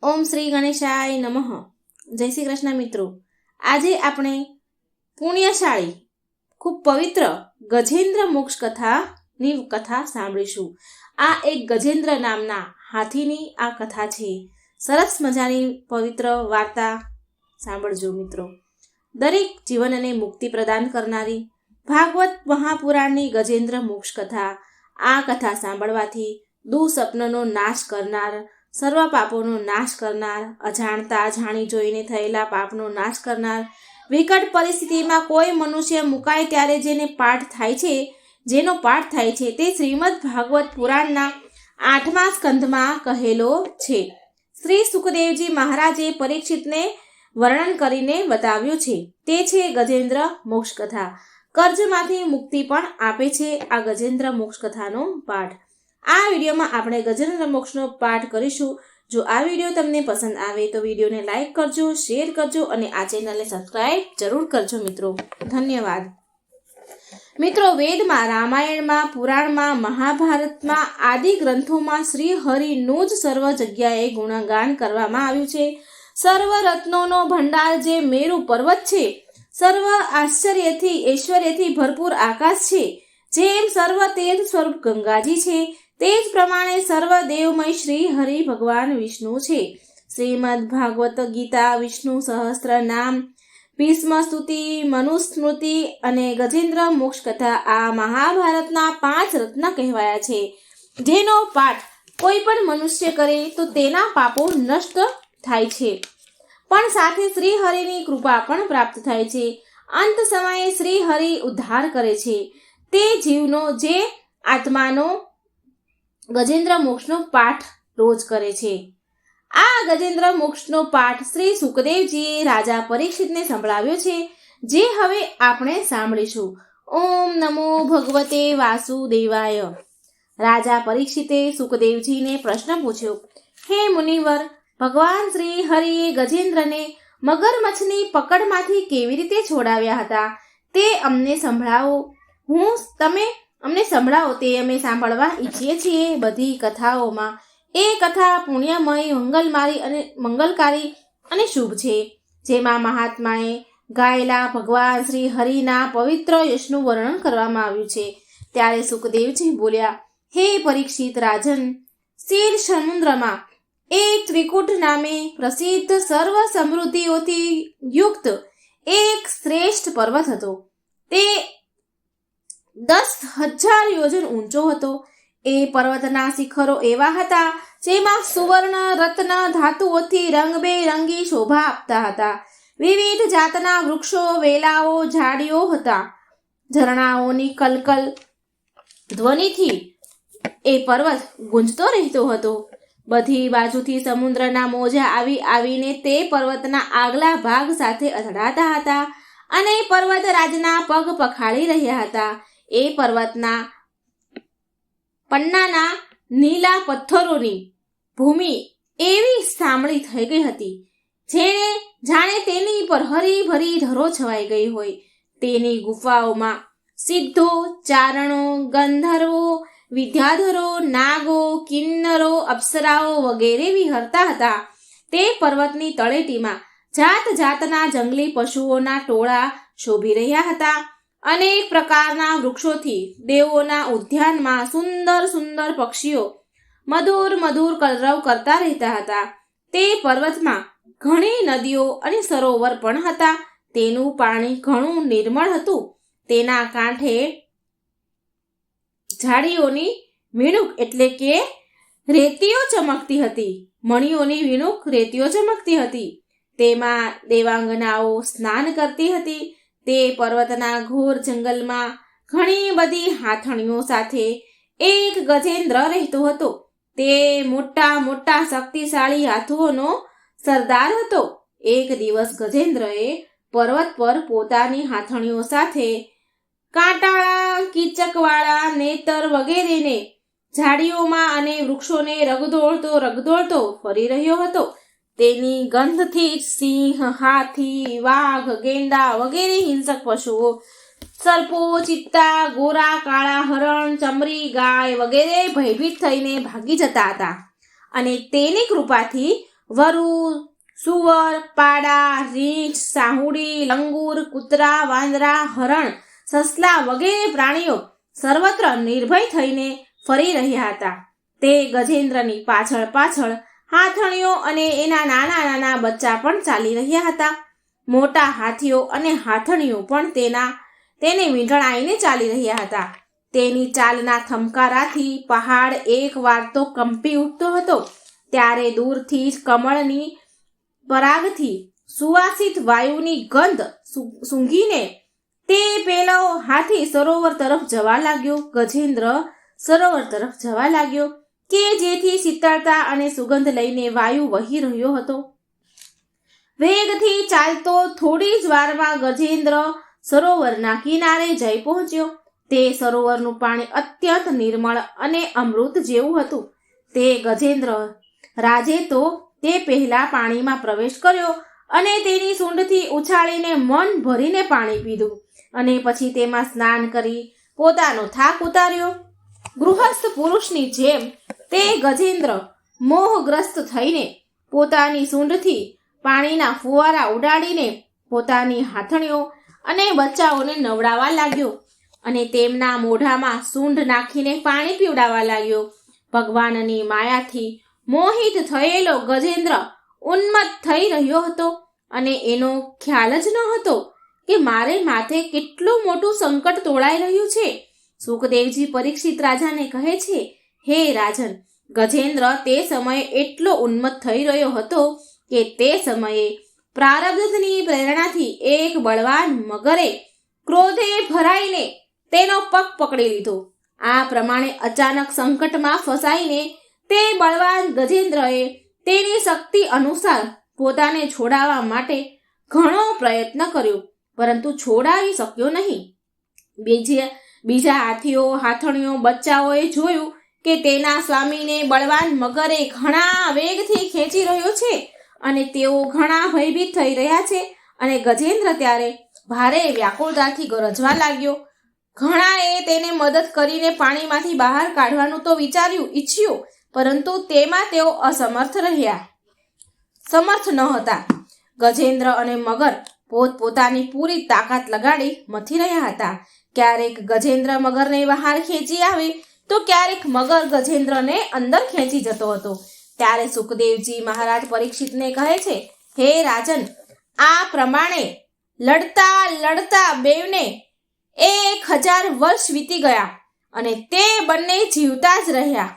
ઓમ શ્રી ગણેશાય નમઃ. જય શ્રી કૃષ્ણ મિત્રો. આજે આપણે પુણ્યશાળી ખૂબ પવિત્ર ગજેન્દ્ર મોક્ષ કથાની કથા સાંભળીશું. આ એક ગજેન્દ્ર નામના હાથીની આ કથા છે. સરસ મજાની પવિત્ર વાર્તા સાંભળજો મિત્રો. દરેક જીવનને મુક્તિ પ્રદાન કરનારી ભાગવત મહાપુરાણની ગજેન્દ્ર મોક્ષ કથા. આ કથા સાંભળવાથી દુઃસ્વપ્નનો નાશ કરનાર, સર્વ પાપોનો નાશ કરનાર, અજાણતા જાણી જોઈને થયેલા પાપનો નાશ કરનાર, વિકટ પરિસ્થિતિમાં કોઈ મનુષ્ય મુકાય ત્યારે જેનો પાઠ થાય છે તે શ્રીમદ ભાગવત પુરાણના 8મા સ્કંધમાં કહેલો છે. શ્રી સુખદેવજી મહારાજે પરીક્ષિતને વર્ણન કરીને બતાવ્યું છે. તે છે ગજેન્દ્ર મોક્ષ કથા. કર્જમાંથી મુક્તિ પણ આપે છે આ ગજેન્દ્ર મોક્ષ કથાનો પાઠ. આ વિડીયોમાં આપણે ગજેન્દ્ર મોક્ષનો પાઠ કરીશું. જો આ વિડીયો તમને પસંદ આવે તો વિડીયોને લાઈક કરજો, શેર કરજો અને આ ચેનલને સબસ્ક્રાઇબ જરૂર કરજો મિત્રો. ધન્યવાદ. મિત્રો, વેદમાં, રામાયણમાં, પુરાણમાં, મહાભારતમાં આદિ ગ્રંથોમાં શ્રી હરિનું જ સર્વ જગ્યાએ ગુણગાન કરવામાં આવ્યું છે. સર્વ રત્નોનો ભંડાર જે મેરુ પર્વત છે, સર્વ આશ્ચર્યથી ઐશ્વર્યથી ભરપૂર આકાશ છે, જેમ સર્વ તીર્થ સ્વરૂપ ગંગાજી છે, તે જ પ્રમાણે સર્વ દેવમય શ્રી હરિ ભગવાન વિષ્ણુ છે. શ્રીમદ ભાગવત ગીતા, વિષ્ણુ સહસ્ત્ર નામ, ભીષ્મ સ્તુતિ, મનુસ્મૃતિ અને ગજેન્દ્ર મોક્ષ કથા આ મહાભારતના 5 રત્ન કહેવાયા છે. જેનો પાઠ કોઈ પણ મનુષ્ય કરે તો તેના પાપો નષ્ટ થાય છે, પણ સાથે શ્રી હરિની કૃપા પણ પ્રાપ્ત થાય છે. અંત સમયે શ્રી હરિ ઉદ્ધાર કરે છે તે જીવનો જે આત્માનો ગજેન્દ્ર મોક્ષનો પાઠ રોજ કરે છે. આ ગજેન્દ્ર મોક્ષનો પાઠ શ્રી સુખદેવજીએ રાજા પરીક્ષિતને સંભળાવ્યો છે, જે હવે આપણે સાંભળીશું. ઓમ નમો ભગવતે વાસુદેવાય. રાજા પરીક્ષિતે સુખદેવજીને પ્રશ્ન પૂછ્યો, હે મુનિવર, ભગવાન શ્રી હરિએ ગજેન્દ્રને મગરમચ્છની પકડમાંથી કેવી રીતે છોડાવ્યા હતા તે અમને સંભળાવો. તમે અમને સંભળાવો, તે અમે સાંભળવા ઈચ્છીએ છીએ. બધી કથાઓમાં એ કથા પુણ્યમય, મંગલકારી અને શુભ છે, જેમાં મહાત્માએ ગાયેલા ભગવાન શ્રી હરિના પવિત્ર યશનું વર્ણન કરવામાં આવ્યું છે. ત્યારે સુખદેવજી બોલ્યા, હે પરીક્ષિત રાજન, શીર સમુદ્રમાં એક ત્રિકૂટ નામે પ્રસિદ્ધ સર્વ સમૃદ્ધિઓથી યુક્ત એક શ્રેષ્ઠ પર્વત હતો. તે 10,000 યોજન ઊંચો હતો. એ પર્વતના શિખરો એવા હતા જેમાં સુવર્ણ, રત્ન, ધાતુઓથી રંગબેરંગી શોભા આપતા હતા. વિવિધ જાતના વૃક્ષો, વેલાઓ, ઝાડીઓ હતા. ઝરણાઓની કલકલ ધ્વનિથી એ પર્વત ગુંજતો રહેતો હતો. બધી બાજુથી સમુદ્રના મોજા આવીને તે પર્વતના આગલા ભાગ સાથે અથડાતા હતા અને પર્વત રાજના પગ પખાડી રહ્યા હતા. એ પર્વતના પન્નાના નીલા પથ્થરોની ભૂમિ એવી સામળી થઈ ગઈ હતી જાણે તેની પર હરીભરી ધરો છવાઈ ગઈ હોય. તેની ગુફાઓમાં સિદ્ધો, ચારણો, ગંધર્વો, વિદ્યાધરો, નાગો, કિન્નરો, અપ્સરાઓ વગેરે વિહરતા હતા. તે પર્વતની તળેટીમાં જાત જાતના જંગલી પશુઓના ટોળા શોભી રહ્યા હતા. અનેક પ્રકારના વૃક્ષોથી દેવોના ઉદ્યાનમાં સુંદર સુંદર પક્ષીઓ મધુર કલરવ કરતા રહેતા હતા. તે પર્વતમાં ઘણી નદીઓ અને સરોવર પણ હતા. તેનું પાણી ઘણું નિર્મળ હતું. તેના કાંઠે ઝાડીઓની વીણુક એટલે કે રેતીઓ ચમકતી હતી. મણીઓની વીણુક રેતીઓ ચમકતી હતી. તેમાં દેવાંગનાઓ સ્નાન કરતી હતી. તે પર્વતના ઘોર જંગલમાં ઘણી બધી હાથણીઓ સાથે એક ગજેન્દ્ર રહેતો હતો. તે મોટા શક્તિશાળી હાથીઓનો સરદાર હતો. એક દિવસ ગજેન્દ્રએ પર્વત પર પોતાની હાથણીઓ સાથે કાંટાળા, કીચકવાળા, નેતર વગેરેને ઝાડીઓમાં અને વૃક્ષોને રગદોળતો ફરી રહ્યો હતો. તેની ગંધથી સિંહ, હાથી, વાઘ, ગેંડા વગેરે હિંસક પશુઓ, સર્પો, ચિત્તા, ગોરા, કાળા હરણ, ચમરી, ગાય વગેરે ભયભીત થઈને ભાગી જતા હતા અને તેની કૃપાથી વરુ, સુવર, પાડા, રીંછ, સાહુડી, લંગૂર, કૂતરા, વાંદરા, હરણ, સસલા વગેરે પ્રાણીઓ સર્વત્ર નિર્ભય થઈને ફરી રહ્યા હતા. તે ગજેન્દ્રની પાછળ પાછળ હાથણીઓ અને એના નાના નાના બચ્ચા પણ ચાલી રહ્યા હતા. મોટા હાથીઓ અને હાથણીઓ પણ તેને વીંટળાઈને ચાલી રહ્યા હતા. તેની ચાલના થમકારાથી પહાડ એક વાર તો કંપી ઉઠતો હતો. ત્યારે દૂરથી જ કમળની પરાગથી સુવાસિત વાયુની ગંધ સૂંઘીને તે પેલો હાથી સરોવર તરફ જવા લાગ્યો. ગજેન્દ્ર સરોવર તરફ જવા લાગ્યો કે જેથી શીતળતા અને સુગંધ લઈને વાયુ વહી રહ્યો હતો. વેગથી ચાલતો થોડી જ વારમાં ગજેન્દ્ર સરોવરના કિનારે જઈ પહોંચ્યો. તે સરોવરનું પાણી અત્યંત નિર્મળ અને અમૃત જેવું હતું. તે ગજેન્દ્ર રાજે તો તે પહેલા પાણીમાં પ્રવેશ કર્યો અને તેની સૂંઢથી ઉછાળીને મન ભરીને પાણી પીધું અને પછી તેમાં સ્નાન કરી પોતાનો થાક ઉતાર્યો. ગૃહસ્થ પુરુષની જેમ તે ગજેન્દ્ર મોહગ્રસ્ત થઈને પોતાની સૂંઢથી પાણીના ફુવારા ઉડાડીને પોતાની હાથણીઓ અને બચ્ચાઓને નવડાવવા લાગ્યો અને તેમના મોઢામાં સૂંઢ નાખીને પાણી પીવડાવવા લાગ્યો. ભગવાનની માયાથી મોહિત થયેલો ગજેન્દ્ર ઉન્મત્ત થઈ રહ્યો હતો અને એનો ખ્યાલ જ ન હતો કે મારે માથે કેટલું મોટું સંકટ તોળાઈ રહ્યું છે. સુખદેવજી પરીક્ષિત રાજાને કહે છે, હે રાજન, ગજેન્દ્ર તે સમયે એટલો ઉન્મત્ત થઈ રહ્યો હતો કે તે સમયે પ્રારબ્ધની પ્રેરણાથી એક બળવાન મગરે ક્રોધે ભરાઈને તેનો પગ પકડી લીધો. આ પ્રમાણે અચાનક સંકટમાં ફસાઈને તે બળવાન ગજેન્દ્રએ તેની શક્તિ અનુસાર પોતાને છોડાવવા માટે ઘણો પ્રયત્ન કર્યો, પરંતુ છોડાવી શક્યો નહીં. બીજા હાથીઓ, હાથણીઓ, બચ્ચાઓએ જોયું કે તેના સ્વામીને બળવાન મગરે ઘણા વેગથી ખેંચી રહ્યો છે અને તેઓ ઘણા ભયભીત થઈ રહ્યા છે અને ગજેન્દ્ર ત્યારે ભારે વ્યાકુળતાથી ગરજવા લાગ્યો. ઘણાએ તેને મદદ કરીને પાણીમાંથી બહાર કાઢવાનું તો ઈચ્છ્યું, પરંતુ તેમાં તેઓ સમર્થ ન હતા. ગજેન્દ્ર અને મગર પોતપોતાની પૂરી તાકાત લગાડી મથી રહ્યા હતા. ક્યારેક ગજેન્દ્ર મગરને બહાર ખેંચી આવે તો ક્યારેક મગર ગજેન્દ્રને અંદર ખેંચી જતો હતો. ત્યારે સુખદેવજી મહારાજ પરીક્ષિતને કહે છે, હે રાજન, આ પ્રમાણે લડતા લડતા બેવને 1000 વર્ષ વીતી ગયા અને તે બંને જીવતા જ રહ્યા.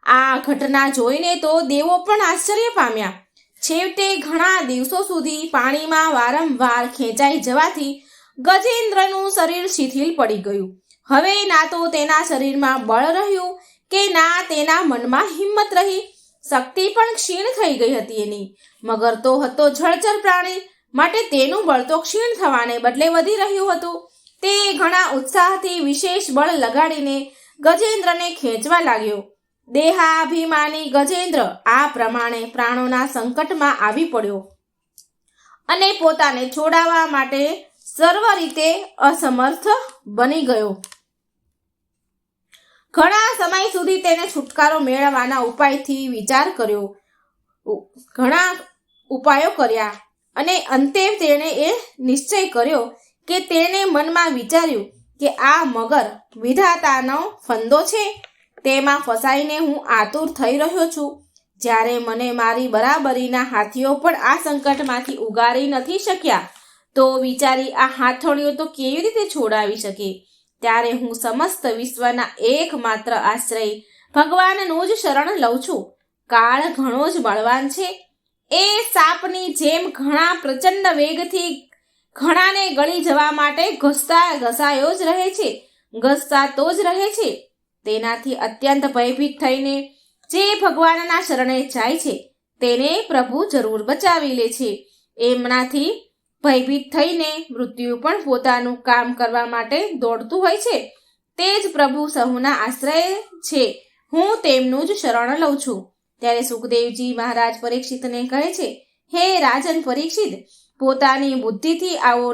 આ ઘટના જોઈને તો દેવો પણ આશ્ચર્ય પામ્યા. છેવટે ઘણા દિવસો સુધી પાણીમાં વારંવાર ખેંચાઈ જવાથી ગજેન્દ્રનું શરીર શિથિલ પડી ગયું. હવે ના તો તેના શરીરમાં બળ રહ્યું કે ના તેના મનમાં હિંમત રહી. શક્તિ પણ ક્ષીણ થઈ ગઈ હતી એની. મગર તો હતો જળચર પ્રાણી, માટે તેનું બળ તો ક્ષીણ થવાને બદલે વધી રહ્યું હતું. તે ઘણા ઉત્સાહથી વિશેષ બળ લગાડીને ગજેન્દ્રને ખેંચવા લાગ્યો. દેહાભિમાની ગજેન્દ્ર આ પ્રમાણે પ્રાણોના સંકટમાં આવી પડ્યો અને પોતાને છોડાવવા માટે સર્વ રીતે અસમર્થ બની ગયો. ઘણા સમય સુધી તેને છુટકારો મેળવવાના ઉપાયથી વિચાર કર્યો. ઘણા ઉપાયો કર્યા અને અંતે તેણે એ નિશ્ચય કર્યો કે તેણે મનમાં વિચાર્યું કે આ મગર વિધાતાનો ફંદો છે. તેમાં ફસાઈને હું આતુર થઈ રહ્યો છું. જ્યારે મને મારી બરાબરીના હાથીઓ પણ આ સંકટમાંથી ઉગારી નથી શક્યા, તો વિચારી આ હાથણીઓ તો કેવી રીતે છોડાવી શકે? ત્યારે હું સમસ્ત વિશ્વના એકમાત્ર આશ્રય ભગવાનનું જ શરણ લઉં છું. કાળ ઘણો જ બળવાન છે. એ સાપની જેમ ઘણા પ્રચંડ વેગથી ઘણાને ગળી જવા માટે ઘસતો જ રહે છે. તેનાથી અત્યંત ભયભીત થઈને જે ભગવાનના શરણે જાય છે તેને પ્રભુ જરૂર બચાવી લે છે. એમનાથી ભયભીત થઈને મૃત્યુ પણ પોતાનું કામ કરવા માટે દોડતું હોય છે. તે જ પ્રભુ સહુના આશ્રય છે. હું તેમનું જ શરણ લઉં છું. ત્યારે સુખદેવજી મહારાજ પરીક્ષિતને કહે છે, હે રાજન પરીક્ષિત, પોતાની બુદ્ધિથી આવો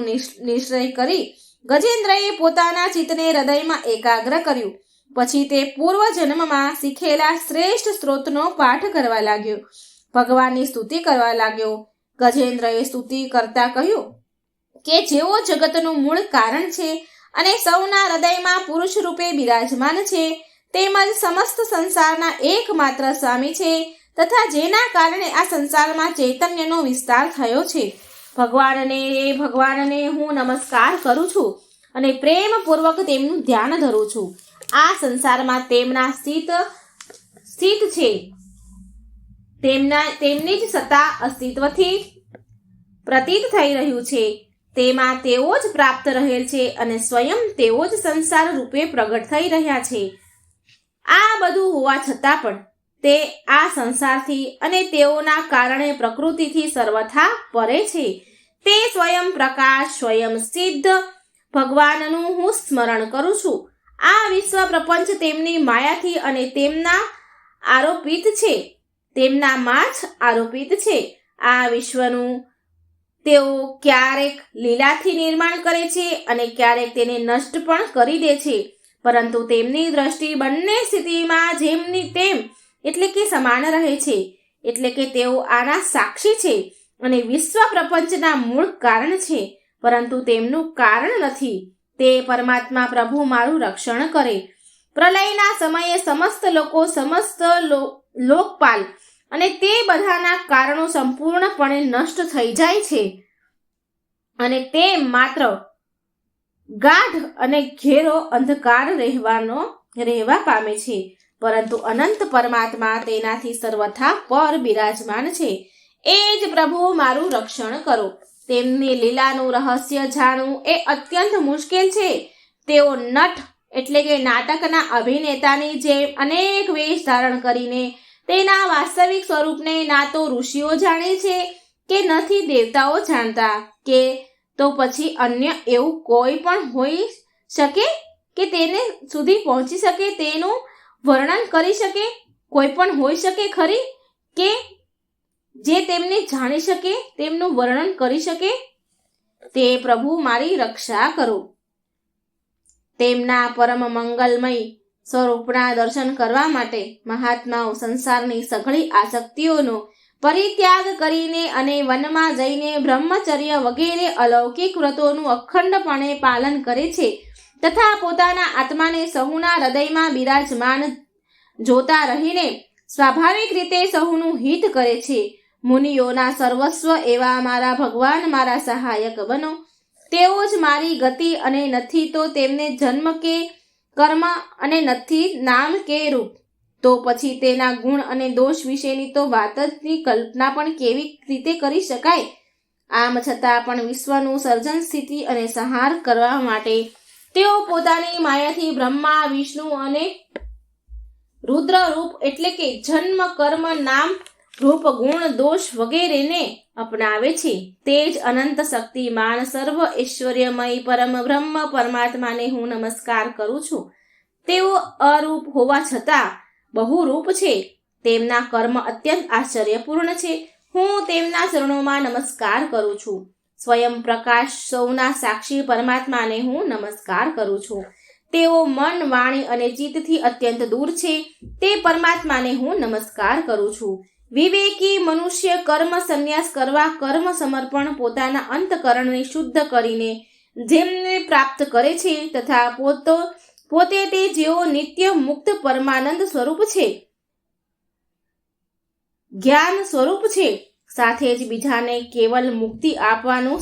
નિશ્ચય કરી ગજેન્દ્રએ પોતાના ચિત્તને હૃદયમાં એકાગ્ર કર્યું. પછી તે પૂર્વ જન્મમાં શીખેલા શ્રેષ્ઠ સ્ત્રોતનો પાઠ કરવા લાગ્યો. ભગવાનની સ્તુતિ કરવા લાગ્યો. ગજેન્દ્રએ સ્તુતિ કરતા કહ્યું કે જેઓ જગતનું મૂળ કારણ છે અને સૌના હૃદયમાં પુરુષ રૂપે બિરાજમાન છે, તેમજ સમસ્ત સંસારના એકમાત્ર સ્વામી છે તથા જેના કારણે આ સંસારમાં ચૈતન્યનો વિસ્તાર થયો છે, ભગવાનને હું નમસ્કાર કરું છું અને પ્રેમપૂર્વક તેમનું ધ્યાન ધરું છું. આ સંસારમાં તેમના સ્થિત છે, તેમની જ સત્તા અસ્તિત્વથી પ્રતીત થઈ રહ્યું છે. તેમાં તેઓ જ પ્રાપ્ત રહેલ છે અને સ્વયં તેઓ જ સંસાર રૂપે પ્રગટ થઈ રહ્યા છે. આ બધું હોવા છતાં પણ તે આ સંસારથી અને તેઓના કારણે પ્રકૃતિથી સર્વથા પરે છે. તે સ્વયં પ્રકાશ, સ્વયં સિદ્ધ ભગવાનનું હું સ્મરણ કરું છું. આ વિશ્વ પ્રપંચ તેમની માયાથી અને તેમનામાં જ આરોપિત છે. આ વિશ્વનું તેઓ ક્યારેક લીલાથી નિર્માણ કરે છે અને ક્યારેક તેને નષ્ટ પણ કરી દે છે, પરંતુ તેમની દ્રષ્ટિ બંને સ્થિતિમાં જેમની તેમ એટલે કે સમાન રહે છે. એટલે કે તેઓ આના સાક્ષી છે અને વિશ્વ પ્રપંચના મૂળ કારણ છે, પરંતુ તેમનું કારણ નથી. તે પરમાત્મા પ્રભુ મારું રક્ષણ કરે. પ્રલયના સમયે સમસ્ત લોકપાલ અને તે બધાના કારણો સંપૂર્ણપણે નષ્ટ થઈ જાય છે અને તે માત્ર ગાઢ અને ઘેરો અંધકાર રહેવા પામે છે, પરંતુ અનંત પરમાત્મા તેનાથી સર્વથા પર બિરાજમાન છે. એ જ પ્રભુ મારું રક્ષણ કરો. તેમની લીલાનું રહસ્ય જાણવું એ અત્યંત મુશ્કેલ છે. તેઓ નટ એટલે કે નાટકના અભિનેતાની જેમ અનેક વેશ ધારણ કરીને તેના વાસ્તવિક સ્વરૂપને ના તો ઋષિઓ જાણે છે કે નથી દેવતાઓ જાણતા, કે તો પછી અન્ય એવું કોઈ પણ હોઈ શકે કે તેને સુધી પહોંચી શકે, તેનું વર્ણન કરી શકે? કોઈ પણ હોઈ શકે ખરી કે જે તેમને જાણી શકે, તેમનું વર્ણન કરી શકે? તે પ્રભુ મારી રક્ષા કરો. તેમના પરમ મંગલમય સ્વરૂપના દર્શન કરવા માટે મહાત્માઓ સંસારની સઘળી આસક્તિઓનો પરિત્યાગ કરીને અને વનમાં જઈને બ્રહ્મચર્ય વગેરે અલૌકિક વ્રતોનું અખંડપણે પાલન કરે છે તથા પોતાના આત્માને સહુના હૃદયમાં બિરાજમાન જોતા રહીને સ્વાભાવિક રીતે સહુનું હિત કરે છે. મુનિઓના સર્વસ્વ એવા મારા ભગવાન મારા સહાયક બનો. તેઓ જ મારી ગતિ અને નથી તો તેમને જન્મ કે કર્મ અને નથી નામ કે રૂપ. તો પછી તેના ગુણ અને દોષ વિશેની તો વાતની કલ્પના પણ કેવી રીતે કરી શકાય? આમ છતાં પણ વિશ્વનું સર્જન, સ્થિતિ અને સંહાર કરવા માટે તેઓ પોતાની માયાથી બ્રહ્મા, વિષ્ણુ અને રુદ્ર રૂપ એટલે કે જન્મ, કર્મ, નામ, રૂપ, ગુણ, દોષ વગેરેને અપનાવે છે. તે જ અનંત શક્તિમાન સર્વ ઐશ્વર્યમય પરમ બ્રહ્મ પરમાત્માને હું નમસ્કાર કરું છું. તેઓ અરૂપ હોવા છતાં બહુરૂપ છે. તેમના કર્મ અત્યંત આશ્ચર્યપૂર્ણ છે. હું તેમના ચરણોમાં નમસ્કાર કરું છું. સ્વયં પ્રકાશ સૌના સાક્ષી પરમાત્માને હું નમસ્કાર કરું છું. તેઓ મન, વાણી અને ચિત્તથી અત્યંત દૂર છે. તે પરમાત્માને હું નમસ્કાર કરું છું. વિવેકી મનુષ્ય કર્મ સંન્યાસ કરવા, કર્મ સમર્પણ પોતાના અંતકરણને શુદ્ધ કરીને જેમને પ્રાપ્ત કરે છે તથા પોતે તે જેઓ નિત્ય મુક્ત પરમાનંદ સ્વરૂપ છે, જ્ઞાન સ્વરૂપ છે, સાથે જ બીજાને કેવલ મુક્તિ આપવાનું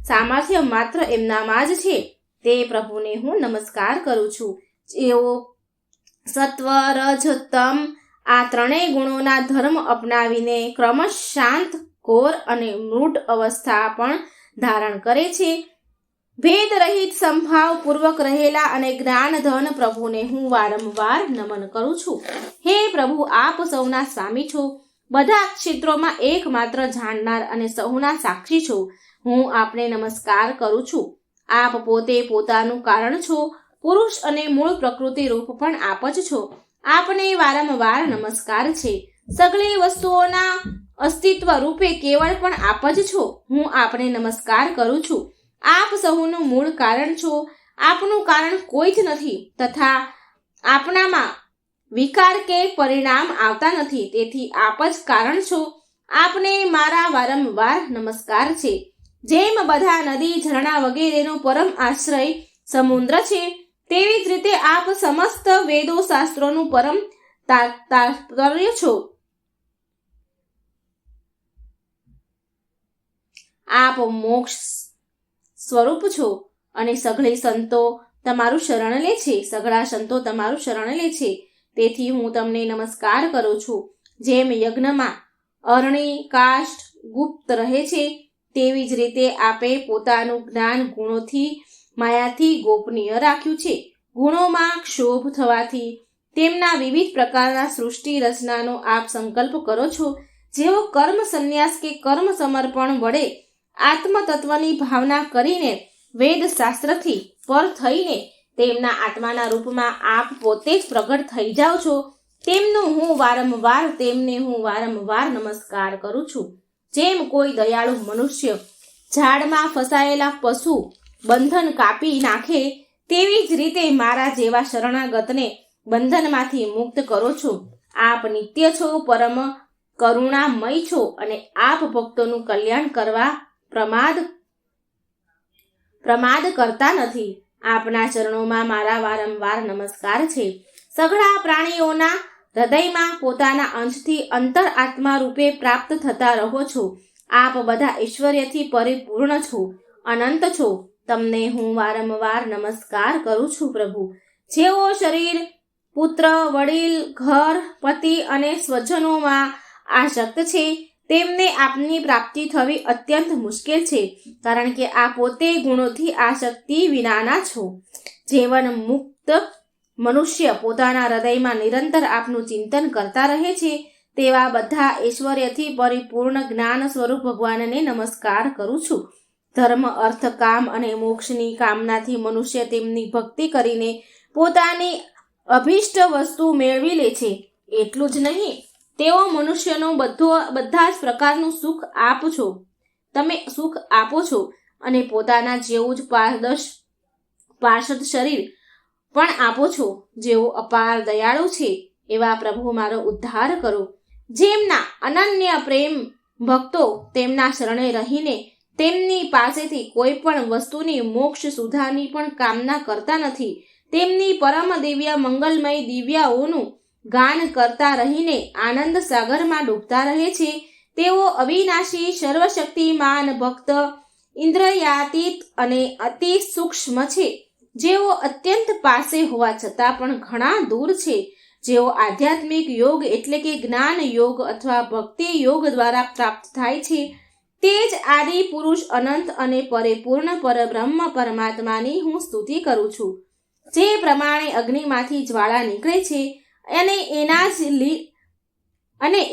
સામર્થ્ય માત્ર એમનામાં જ છે. તે પ્રભુને હું નમસ્કાર કરું છું. જેઓ સત્વ, રજ, તમ આ ત્રણેય ગુણોના ધર્મ અપનાવીને ક્રમશ શાંત, ઘોર અને મૂઢ અવસ્થા પણ ધારણ કરે છે. ભેદ રહિત સંભાવ પૂર્વક રહેલા અને જ્ઞાન ધન પ્રભુને હું વારંવાર નમન કરું છું. હે પ્રભુ, આપ સૌના સ્વામી છો, બધા ક્ષેત્રોમાં એકમાત્ર જાણનાર અને સહુના સાક્ષી છો. હું આપને નમસ્કાર કરું છું. આપ પોતે પોતાનું કારણ છો. પુરુષ અને મૂળ પ્રકૃતિ રૂપ પણ આપ જ છો. આપને વારંવાર નમસ્કાર છે. સગળી વસ્તુઓના અસ્તિત્વ રૂપે કેવળ પણ આપ જ છો. હું આપને નમસ્કાર કરું છું. આપ સહુનું મૂળ કારણ છો. આપનું કારણ કોઈ જ નથી તથા આપનામાં વિકાર કે પરિણામ આવતા નથી. તેથી આપ જ કારણ છો. આપને મારા વારંવાર નમસ્કાર છે. જેમ બધા નદી ઝરણા વગેરેનો પરમ આશ્રય સમુદ્ર છે, તેવી જ રીતે આપ સમસ્ત વેદો શાસ્ત્રોનું પરમ તાત્પર્ય છો. આપ મોક્ષ સ્વરૂપ છો અને સઘળા સંતો તમારું શરણ લે છે. તેથી હું તમને નમસ્કાર કરું છું. જેમ યજ્ઞમાં અરણી કાષ્ઠ ગુપ્ત રહે છે, તેવી જ રીતે આપે પોતાનું જ્ઞાન ગુણોથી માયાથી ગોપનીય રાખ્યું છે. ગુણોમાં ક્ષોભ થવાથી તેમના વિવિધ પ્રકારના સૃષ્ટિ રચનાનો આપ સંકલ્પ કરો છો. જેઓ કર્મ સંન્યાસ કે કર્મ સમર્પણ વડે આત્મતત્વની ભાવના કરીને વેદ શાસ્ત્રથી પર થઈને તેમના આત્માના રૂપમાં આપ પોતે જ પ્રગટ થઈ જાઓ છો, તેમને હું વારંવાર નમસ્કાર કરું છું. જેમ કોઈ દયાળુ મનુષ્ય ઝાડમાં ફસાયેલા પશુ બંધન કાપી નાખે, તેવી જ રીતે મારા જેવા શરણાગતને બંધનમાંથી મુક્ત કરો છો. આપ નિત્ય છો, પરમ કરુણામય છો અને આપ ભક્તોનું કલ્યાણ કરવા પ્રમાદ કરતા નથી. આપના ચરણોમાં મારા વારંવાર નમસ્કાર છે. સઘળા પ્રાણીઓના હૃદયમાં પોતાના અંશથી અંતર આત્મા રૂપે પ્રાપ્ત થતા રહો છો. આપ બધા ઐશ્વર્યથી પરિપૂર્ણ છો, અનંત છો. તમને હું વારંવાર નમસ્કાર કરું છું. પ્રભુ, જેઓ શરીર, પુત્ર, વડીલ, ઘર, પતિ અને સ્વજનોમાં આસક્ત છે, તેમને આપની પ્રાપ્તિ થવી અત્યંત મુશ્કેલ છે, કારણ કે આ પોતે ગુણોથી આસક્તિ વિનાના છો. જીવન મુક્ત મનુષ્ય પોતાના હૃદયમાં નિરંતર આપનું ચિંતન કરતા રહે છે, તેવા બધા ઐશ્વર્યથી પરિપૂર્ણ જ્ઞાન સ્વરૂપ ભગવાનને નમસ્કાર કરું છું. ધર્મ, અર્થ, કામ અને મોક્ષની કામનાથી મનુષ્ય તેમની ભક્તિ કરીને પોતાની અભિષ્ટ વસ્તુ મેળવી લે છે. એટલું જ નહીં, તેઓ મનુષ્યનો બધા જ પ્રકારનું સુખ આપો છો અને પોતાના જેવું જ પાર્ષદ શરીર પણ આપો છો. જેઓ અપાર દયાળુ છે, એવા પ્રભુ મારો ઉદ્ધાર કરો. જેમના અનન્ય પ્રેમ ભક્તો તેમના શરણે રહીને તેમની પાસેથી કોઈ પણ વસ્તુની મોક્ષ સુધાની પણ કામના કરતા નથી, તેમની પરમ દિવ્ય મંગલમય દિવ્યાઓનું ગાન કરતા રહીને આનંદ સાગરમાં ડૂબતા રહે છે, તેઓ અવિનાશી સર્વશક્તિમાન ભક્ત ઇન્દ્રિયાતીત અને અતિ સૂક્ષ્મ છે. જેઓ અત્યંત પાસે હોવા છતાં પણ ઘણા દૂર છે, જેઓ આધ્યાત્મિક યોગ એટલે કે જ્ઞાન યોગ અથવા ભક્તિ યોગ દ્વારા પ્રાપ્ત થાય છે, તે જ આદિ પુરુષ અનંત અને પરિપૂર્ણ પરબ્રહ્મ પરમાત્માની હું સ્તુતિ કરું છું. જે પ્રમાણે અગ્નિમાંથી જ્વાળા નીકળે છે અને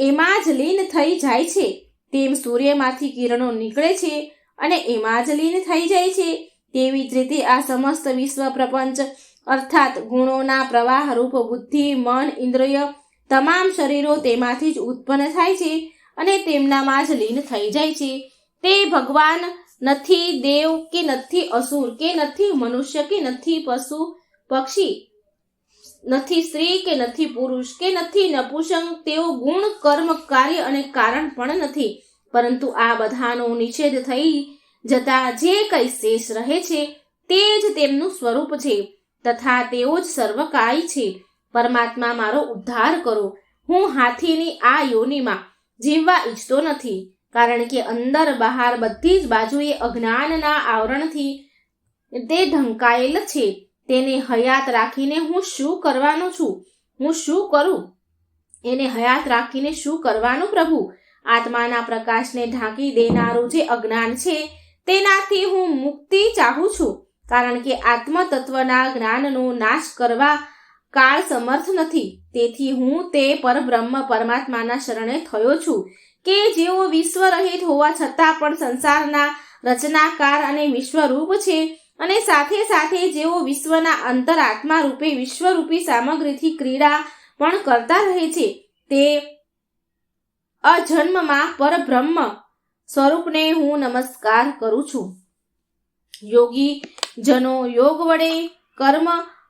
એમાં જ લીન થઈ જાય છે, તેમ સૂર્યમાંથી કિરણો નીકળે છે અને એમાં જ લીન થઈ જાય છે, તેવી જ રીતે આ સમસ્ત વિશ્વ પ્રપંચ અર્થાત ગુણોના પ્રવાહ રૂપ બુદ્ધિ, મન, ઇન્દ્રિય તમામ શરીરો તેમાંથી જ ઉત્પન્ન થાય છે અને તેમનામાં જ લીન થઈ જાય છે. તે ભગવાન નથી, દેવ કે નથી અસુર કે નથી મનુષ્ય કે નથી પશુ પક્ષી, નથી સ્ત્રી કે નથી પુરુષ કે નથી નપુંસક, તેઓ ગુણ, કર્મ, કાર્ય અને કારણ પણ નથી, પરંતુ આ બધાનો નિષેધ થઈ જતા જે કંઈ શેષ રહે છે તે જ તેમનું સ્વરૂપ છે તથા તેઓ જ સર્વકાય છે. પરમાત્મા, મારો ઉદ્ધાર કરો. હું હાથીની આ યોનિમાં જીવવા ઈચ્છતો નથી, કારણ કે અંદર બહાર બધી જ બાજુએ અજ્ઞાનના આવરણથી તે ઢંકાયેલ છે. તેને હયાત રાખીને હું શું કરવાનો છું? હું શું કરું? એને હયાત રાખીને શું કરવાનું? પ્રભુ, આત્માના પ્રકાશને ઢાંકી દેનારું જે અજ્ઞાન છે તેનાથી હું મુક્તિ ચાહું છું, કારણ કે આત્મ તત્વના જ્ઞાનનો નાશ કરવા કાળ સમર્થ નથી. તેથી હું તે પરબ્રહ્મ પરમાત્માના શરણે થયો છું કે જેઓ વિશ્વરહિત હોવા છતાં પણ સંસારના રચનાકાર અને વિશ્વરૂપ છે, અને સાથે સાથે જેઓ વિશ્વના અંતરાત્મા રૂપે વિશ્વરૂપી સામગ્રીથી ક્રીડા પણ કરતા રહે છે, તે અજન્મમાં પરબ્રહ્મ સ્વરૂપને હું નમસ્કાર કરું છું. યોગી જનો યોગ વડે કર્મ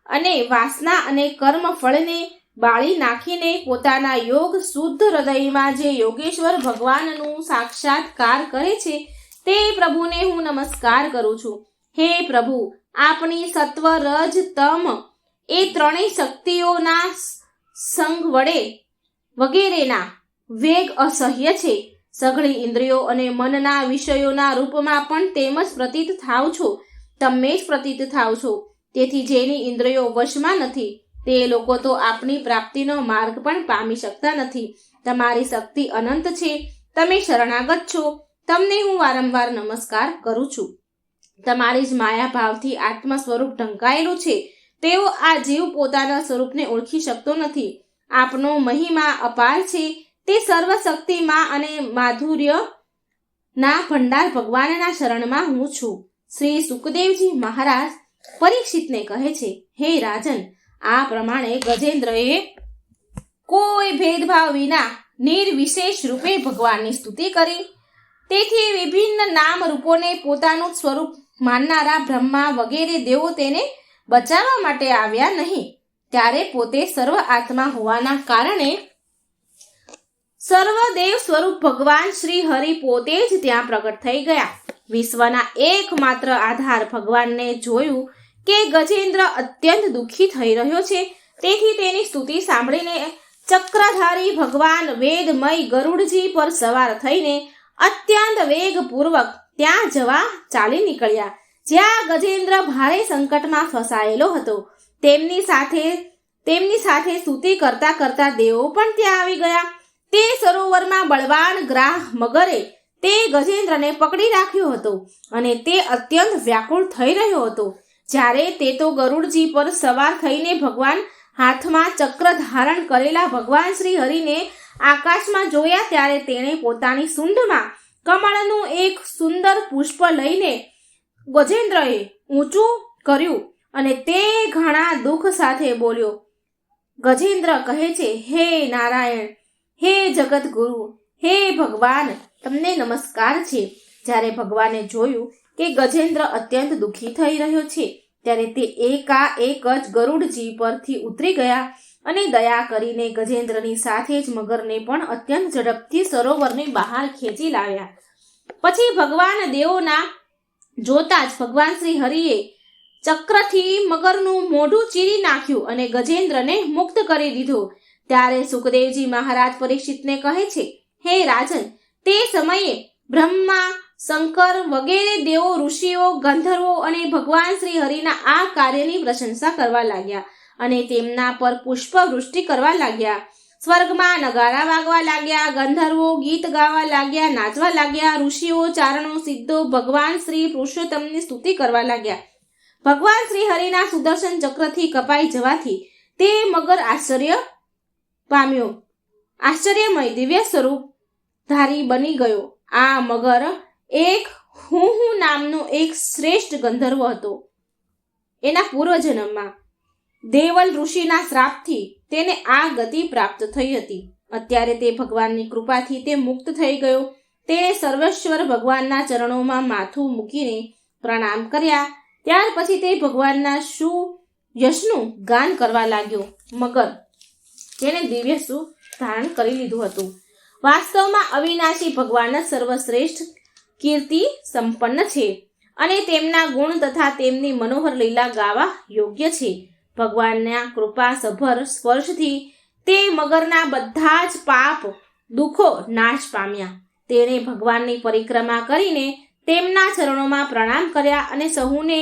અને વાસના અને કર્મ ફળને બાળી નાખીને પોતાના યોગ શુદ્ધ હૃદયમાં જે યોગેશ્વર ભગવાનનું સાક્ષાત્કાર કરે છે તે પ્રભુને હું નમસ્કાર કરું છું. હે પ્રભુ, આપણી સત્વ રજ તમ એ ત્રણેય શક્તિઓના સંગ વડે વગેરેના વેગ અસહ્ય છે. સઘળી ઇન્દ્રિયો અને મનના વિષયોના રૂપમાં પણ તેમ જ પ્રતીત થાવ છો. તમે જ પ્રતીત થાવ છો. તેથી જેની ઇન્દ્રિયો વશમાં નથી તે લોકો તો આપણી પ્રાપ્તિનો માર્ગ પણ પામી શકતા નથી. તમારી શક્તિ અનંત છે. તમે શરણાગત છો. તમને હું વારંવાર નમસ્કાર કરું છું. તમારી જ માયા ભાવથી આત્મ સ્વરૂપ ઢંકાયેલું છે. તેઓ આ જીવ પોતાના સ્વરૂપને ઓળખી શકતો નથી. આપનો મહિમા અપાર છે. તે સર્વશક્તિમાં અને માધુર્ય ના ભંડાર ભગવાનના શરણમાં હું છું. શ્રી સુખદેવજી મહારાજ પરીક્ષિતને કહે છે, હે રાજન, આ પ્રમાણે ગજેન્દ્રએ કોઈ ભેદભાવ વિના નિર્વિશેષ રૂપે ભગવાનની સ્તુતિ કરી. તેથી વિભિન્ન નામ રૂપોને પોતાનું સ્વરૂપ માનનારા બ્રહ્મા વગેરે દેવો તેને બચાવવા માટે આવ્યા નહીં. ત્યારે પોતે સર્વ આત્મા હોવાના કારણે સર્વદેવ સ્વરૂપ ભગવાન શ્રી હરિ પોતે જ ત્યાં પ્રગટ થઈ ગયા. વિશ્વના એકમાત્ર આધાર ભગવાનને જોયું કે ગજેન્દ્ર અત્યંત દુઃખી થઈ રહ્યો છે. તેથી તેની સ્તુતિ સાંભળીને ચક્રધારી ભગવાન વેદમય ગરુડજી પર સવાર થઈને અત્યંત વેગપૂર્વક ત્યાં જવા ચાલી નીકળ્યા. જ્યાં ગજેન્દ્ર ભારે સંકટમાં ફસાયેલો હતો. તેમની સાથે સ્તુતિ કરતા કરતા દેવો પણ ત્યાં આવી ગયા. તે સરોવરમાં બળવાન ગ્રાહ મગરે તે ગજેન્દ્રને પકડી રાખ્યો હતો અને તે અત્યંત વ્યાકુળ થઈ રહ્યો હતો. જ્યારે તે તો ગરુડજી પર સવાર થઈને ભગવાન હાથમાં ચક્ર ધારણ કરેલા ભગવાન શ્રી હરિને આકાશમાં જોયા ત્યારે તેણે પોતાની સૂંઢમાં કમળનું એક સુંદર પુષ્પ લઈને ગજેન્દ્રએ ઊંચું કર્યું અને તે ઘણા દુઃખ સાથે બોલ્યો. ગજેન્દ્ર કહે છે, હે નારાયણ, હે જગતગુરુ, હે ભગવાન, તમને નમસ્કાર છે. જ્યારે ભગવાને જોયું કે ગજેન્દ્ર અત્યંત દુઃખી થઈ રહ્યો છે ત્યારે તે એકાએક જ ગરુડજી પરથી ઉતરી ગયા અને દયા કરીને ગજેન્દ્રની સાથે જ મગરને પણ અત્યંત ઝડપથી સરોવરની બહાર ખેંચી લાવ્યા. પછી ભગવાન દેવોના જોતા જ ભગવાન શ્રી હરિએ ચક્રથી મગરનું મોઢું ચીરી નાખ્યું અને ગજેન્દ્રને મુક્ત કરી દીધો. ત્યારે સુખદેવજી મહારાજ પરીક્ષિતને કહે છે, હે રાજન, તે સમયે બ્રહ્મા, શંકર વગેરે દેવો, ઋષિઓ, ગંધર્વો અને ભગવાન શ્રી હરિના આ કાર્યની પ્રશંસા કરવા લાગ્યા અને તેમના પર પુષ્પવૃષ્ટિ કરવા લાગ્યા. સ્વર્ગમાં નગારા વાગવા લાગ્યા, ગંધર્વો ગીત ગાવા લાગ્યા, નાચવા લાગ્યા, ઋષિઓ, ચારણો, સિદ્ધો ભગવાન શ્રી પુરુષોત્તમની સ્તુતિ કરવા લાગ્યા. ભગવાન શ્રી હરિના સુદર્શન ચક્રથી કપાઈ જવાથી તે મગર આશ્ચર્ય પામ્યો, આશ્ચર્યમય દિવ્ય સ્વરૂપ ધારી બની ગયો. આ મગર એક હું નામનો એક શ્રેષ્ઠ ગંધર્વ હતો. એના પૂર્વજન્મમાં દેવલ ઋષિના શ્રાપથી તેને આ ગતિ પ્રાપ્ત થઈ હતી. અત્યારે તે ભગવાનની કૃપાથી તે મુક્ત થઈ ગયો. તેણે સર્વેશ્વર ભગવાનના ચરણોમાં માથું મૂકીને પ્રણામ કર્યા. ત્યાર પછી તે ભગવાનના યશનું ગાન કરવા લાગ્યો. મગર તેને દિવ્ય સુખ ધારણ કરી લીધું હતું. વાસ્તવમાં અવિનાશી ભગવાન જ સર્વશ્રેષ્ઠ કીર્તિ સંપન્ન છે અને તેમના ગુણ તથા તેમની મનોહર લીલા ગાવા યોગ્ય છે. ભગવાનના કૃપા સભર સ્પર્શથી તે મગરના બધા જ પાપ દુઃખો નાશ પામ્યા. તેણે ભગવાનની પરિક્રમા કરીને તેમના ચરણોમાં પ્રણામ કર્યા અને સહુને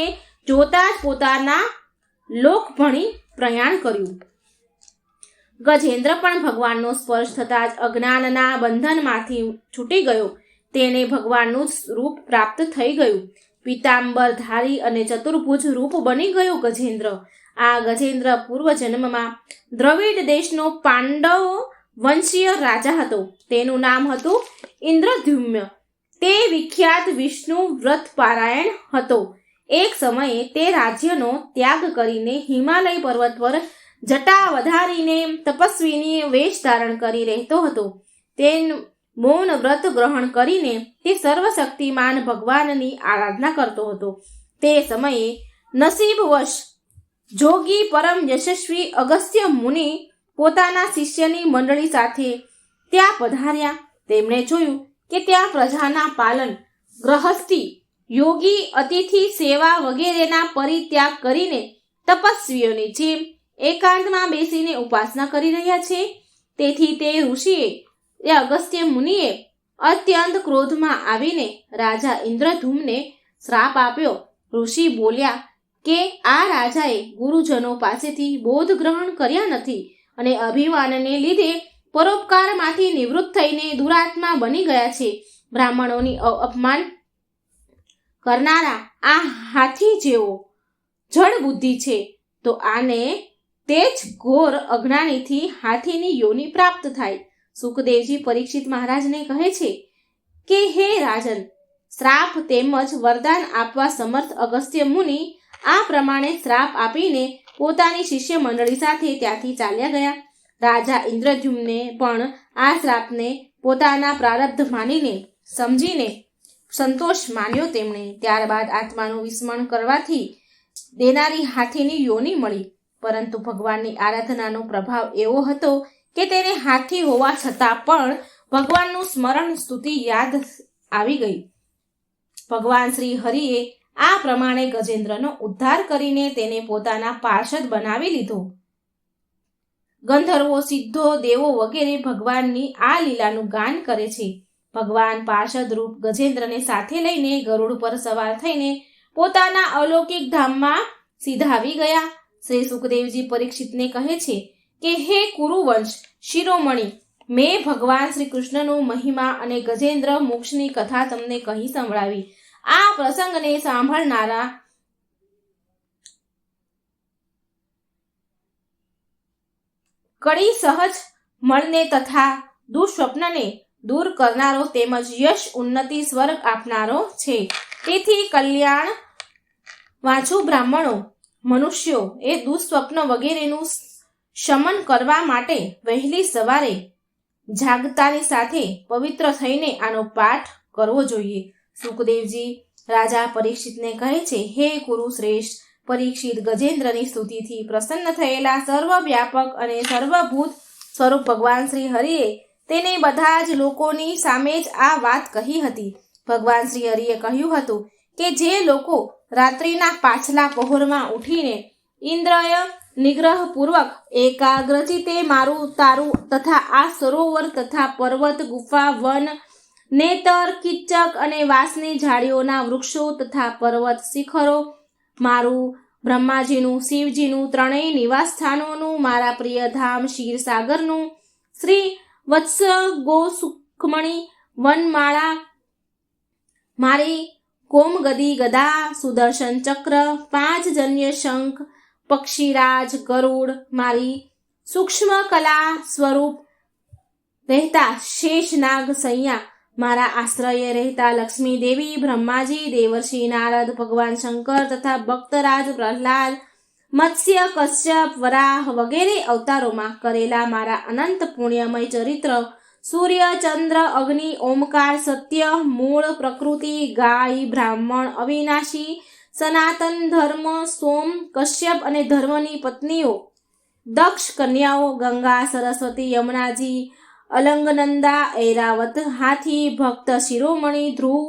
જોતા જ પોતાના લોક ભણી પ્રયાણ કર્યું. ગજેન્દ્ર પણ ભગવાનનો સ્પર્શ થતા જ અજ્ઞાનના બંધનમાંથી છૂટી ગયો. તેને ભગવાનનું રૂપ પ્રાપ્ત થઈ ગયું. પીતાંબરધારી અને ચતુર્ભુજ રૂપ બની ગયું ગજેન્દ્ર. આ ગજેન્દ્ર પૂર્વજન્મમાં દ્રવિડ દેશનો પાંડવ વંશીય રાજા હતો. તેનું નામ હતું ઇન્દ્રદ્યુમ્ન. તે વિખ્યાત વિષ્ણુ વ્રત પારાયણ હતો. એક સમયે તે રાજ્યનો ત્યાગ કરીને હિમાલય પર્વત પર જટા વધારીને તપસ્વીની વેશ ધારણ કરી રહેતો હતો. તે મૌન વ્રત ગ્રહણ કરીને તે સર્વશક્તિમાન ભગવાનની આરાધના કરતો હતો. તે સમયે નસીબવશ જોગી પરમ યશસ્વી અગસ્ત્ય મુનિ પોતાના શિષ્યની મંડળી સાથે ત્યાં પધાર્યા. તેમણે જોયું કે ત્યાં પ્રજાના પાલન, ગ્રહસ્થી, યોગી, અતિથિ સેવા વગેરેના પરિત્યાગ કરીને તપસ્વીઓની જેમ એકાંતમાં બેસીને ઉપાસના કરી રહ્યા છે. તેથી તે ઋષિએ અગસ્ત્ય મુનિએ અત્યંત ક્રોધમાં આવીને રાજા ઇન્દ્રધૂમને શ્રાપ આપ્યો. ઋષિ બોલ્યા કે આ રાજાએ ગુરુજનો પાસેથી બોધ ગ્રહણ કર્યા નથી અને અભિમાનને લીધે પરોપકારમાંથી નિવૃત્ત થઈને દુરાત્મા બની ગયા છે. બ્રાહ્મણોની અપમાન કરનારા આ હાથી જેવો જડ બુદ્ધિ છે, તો આને તે જ ઘોર અજ્ઞાનીથી હાથીની યોનિ પ્રાપ્ત થાય. સુખદેવજી પરીક્ષિત મહારાજને કહે છે કે હે રાજન, શ્રાપ તેમજ વરદાન આપવા સમર્થ અગસ્ત્ય મુનિ આ પ્રમાણે શ્રાપ આપીને પોતાની શિષ્ય મંડળી સાથે ત્યાંથી ચાલ્યા ગયા. રાજા ઇન્દ્રદ્યુમ્ને પણ આ શ્રાપને પોતાના પ્રારબ્ધ માનીને સમજીને સંતોષ માન્યો. તેમણે ત્યારબાદ આત્માનું વિસ્મરણ કરવાથી દેનારી હાથીની યોનિ મળી. પરંતુ ભગવાનની આરાધનાનો પ્રભાવ એવો હતો કે તેને હાથી હોવા છતાં પણ ભગવાનનું સ્મરણ, સ્તુતિ યાદ આવી ગઈ. ભગવાન શ્રી હરિએ આ પ્રમાણે ગજેન્દ્રનો ઉદ્ધાર કરીને તેને પોતાના પાર્ષદ બનાવી લીધો. ગંધર્વો, સિદ્ધો, દેવો વગેરે ભગવાનની આ લીલાનું ગાન કરે છે. ભગવાન પાર્ષદ રૂપ ગજેન્દ્રને સાથે લઈને ગરુડ પર સવાર થઈને પોતાના અલૌકિક ધામમાં સીધા આવી ગયા. શ્રી સુખદેવજી પરીક્ષિતને કહે છે કે હે કુરુવંશ શિરોમણી, મેં ભગવાન શ્રી કૃષ્ણનો મહિમા અને ગજેન્દ્ર મોક્ષની કથા તમને કહી સંભળાવી. આ પ્રસંગને સાંભળનારા કડી સહજ મળને તથા દુઃસ્વપ્નને દૂર કરનારો તેમજ યશ, ઉન્નતિ, સ્વર્ગ આપનારો છે. તેથી કલ્યાણ વાંચુ બ્રાહ્મણો, મનુષ્યો એ દુઃસ્વપ્ન વગેરેનું શમન કરવા માટે વહેલી સવારે જાગતાની સાથે પવિત્ર થઈને આનો પાઠ કરવો જોઈએ. સુખદેવજી રાજા પરીક્ષિતને કહે છે, હે કુરુશ્રેષ્ઠ પરીક્ષિત, ગજેન્દ્રની સ્તુતિથી પ્રસન્ન થયેલા સર્વવ્યાપક અને સર્વભૂત સ્વરૂપ ભગવાન શ્રી હરિએ તેને બધા જ લોકોની સામે જ આ વાત કહી હતી. ભગવાન શ્રી હરિએ કહ્યું હતું કે જે લોકો રાત્રિના પાછલા પહોરમાં ઉઠીને ઇન્દ્રિય નિગ્રહપૂર્વક એકાગ્રચિતે મારું, તારું તથા આ સરોવર તથા પર્વત, ગુફા, વન, નેતર, કિચ્ચક અને વાંસની ઝાડીઓના વૃક્ષો તથા પર્વત શિખરો, મારું, બ્રહ્માજીનું, શિવજીનું, ત્રણેય નિવાસ સ્થાનોનું, મારા પ્રિય ધામ ક્ષીરસાગરનું, શ્રી વત્સ ગોસુખમણી વનમાળા, મારી કોમગદી ગદા, સુદર્શન ચક્ર, 5 જન્ય શંખ, પક્ષીરાજ, ગરુડ, મારી સૂક્ષ્મ કલા સ્વરૂપ રહેતા શેષનાગ સૈયા, મારા આશ્રયે રહેતા લક્ષ્મી દેવી, બ્રહ્માજી, દેવર્ષિ નારદ, ભગવાન શંકર તથા ભક્તરાજ પ્રહલાદ, મત્સ્ય, કશ્યપ, વરાહ વગેરે અવતારોમાં કરેલા મારા અનંત પુણ્યમય ચરિત્ર, સૂર્ય, ચંદ્ર, અગ્નિ, ઓમકાર, સત્ય, મૂળ, પ્રકૃતિ, ગાય, બ્રાહ્મણ, અવિનાશી, સનાતન ધર્મ, સોમ, કશ્યપ અને ધર્મની પત્નીઓ, દક્ષ, કન્યાઓ, ગંગા, સરસ્વતી, યમુનાજી, અલંગનંદા, ઐરાવત, હાથી, ભક્ત શિરોમણી, ધ્રુવ,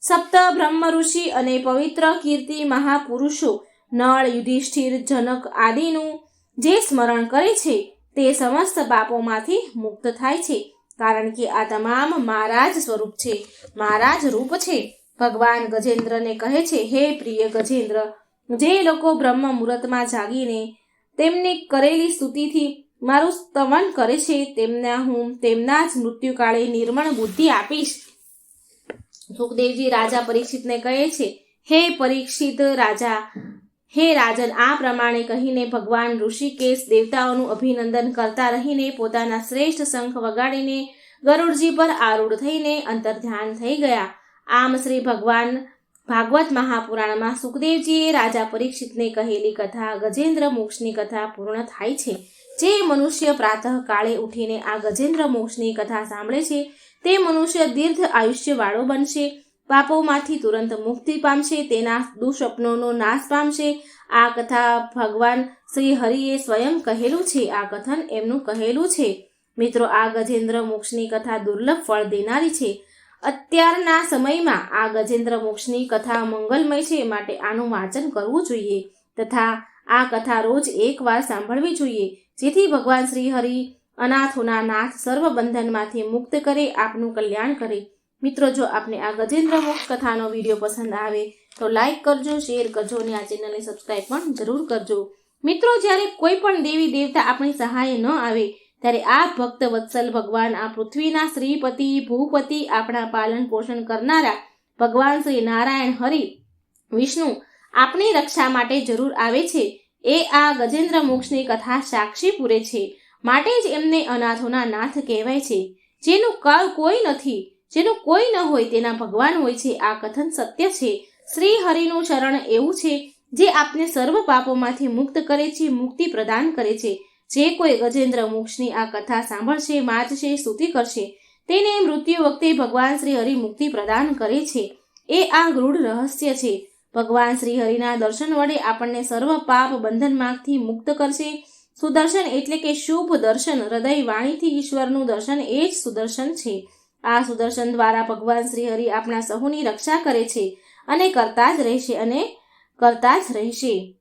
સપ્ત બ્રહ્મ ઋષિ અને પવિત્ર કીર્તિ મહાપુરુષો, નળ, યુધિષ્ઠિર, જનક આદિનું જે સ્મરણ કરે છે તે સમસ્ત પાપોમાંથી મુક્ત થાય છે. કારણ કે આ તમામ મારા જ સ્વરૂપ છે, મારા જ રૂપ છે. ભગવાન ગજેન્દ્રને કહે છે, હે પ્રિય ગજેન્દ્ર, જે લોકો બ્રહ્મ મુહૂર્તમાં જાગીને તેમની કરેલી સ્તુતિથી મારું સ્તવન કરે છે હું તેમના જ મૃત્યુકાળે નિર્મળ બુદ્ધિ આપીશ. સુખદેવજી રાજા પરીક્ષિતને કહે છે, હે પરીક્ષિત રાજા, હે રાજન, આ પ્રમાણે કહીને ભગવાન ઋષિકેશ દેવતાઓનું અભિનંદન કરતા રહીને પોતાના શ્રેષ્ઠ શંખ વગાડીને ગરુડજી પર આરૂઢ થઈને અંતર્ધ્યાન થઈ ગયા. આમ શ્રી ભગવાન ભાગવત મહાપુરાણમાં સુખદેવજીએ રાજા પરીક્ષિતને કહેલી કથા ગજેન્દ્ર મોક્ષની કથા પૂર્ણ થાય છે. જે મનુષ્ય પ્રાતઃ કાળે ઉઠીને આ ગજેન્દ્ર મોક્ષની કથા સાંભળે છે તે મનુષ્ય દીર્ઘ આયુષ્યવાળો બનશે, પાપોમાંથી તુરંત મુક્તિ પામશે, તેના દુઃસ્વપ્નોનો નાશ પામશે, આ કથા ભગવાન શ્રી હરિએ સ્વયં કહેલું છે. આ કથન એમનું કહેલું છે. મિત્રો, આ ગજેન્દ્ર મોક્ષની કથા દુર્લભ ફળ દેનારી છે. અત્યારના સમયમાં આ ગજેન્દ્ર મોક્ષની કથા મંગલમય છે, માટે આનું વાંચન કરવું જોઈએ તથા આ કથા રોજ એકવાર સાંભળવી જોઈએ, જેથી ભગવાન શ્રી હરિ અનાથોના નાથ સર્વ બંધનમાંથી મુક્ત કરે, આપનું કલ્યાણ કરે. મિત્રો, જો આપને આ ગજેન્દ્ર મોક્ષ કથાનો વિડીયો પસંદ આવે તો લાઈક કરજો, શેર કરજો અને આ ચેનલને સબસ્ક્રાઈબ પણ જરૂર કરજો. મિત્રો, જ્યારે કોઈ પણ દેવી દેવતા આપણી સહાય ન આવે ત્યારે આ ભક્ત વત્સલ ભગવાન, આ પૃથ્વીના શ્રીપતિ ભૂપતિ, આપણા પાલન પોષણ કરનારા ભગવાન શ્રી નારાયણ હરિ વિષ્ણુ આપણી રક્ષા માટે જરૂર આવે છે. એ આ ગજેન્દ્ર મોક્ષની કથા સાક્ષી પૂરે છે, માટે જ એમને અનાથોના નાથ કહેવાય છે. જેનું કોઈ નથી, જેનું કોઈ ન હોય તેના ભગવાન હોય છે. આ કથન સત્ય છે. શ્રી હરિનું શરણ એવું છે જે આપને સર્વ પાપોમાંથી મુક્ત કરે છે, મુક્તિ પ્રદાન કરે છે. જે કોઈ ગજેન્દ્ર મોક્ષની આ કથા સાંભળશે, વાંચશે, સ્તુતિ કરશે, તેને મૃત્યુ વખતે ભગવાન શ્રી હરિ મુક્તિ પ્રદાન કરે છે. એ આ ગૂઢ રહસ્ય છે. ભગવાન શ્રી હરિના દર્શન વડે આપણને સર્વ પાપ બંધનમાંથી મુક્ત કરશે. સુદર્શન એટલે કે શુભ દર્શન, હૃદય વાણીથી ઈશ્વરનું દર્શન એ જ સુદર્શન છે. આ સુદર્શન દ્વારા ભગવાન શ્રી હરિ આપણા સહુની રક્ષા કરે છે અને કરતા જ રહેશે અને કરતા જ રહેશે.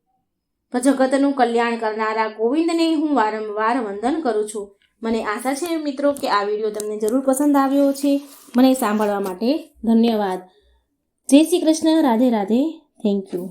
જગતનું કલ્યાણ કરનારા ગોવિંદને હું વારંવાર વંદન કરું છું. મને આશા છે મિત્રો કે આ વિડીયો તમને જરૂર પસંદ આવ્યો છે. મને સાંભળવા માટે ધન્યવાદ. જય શ્રી કૃષ્ણ. રાધે રાધે. Thank you.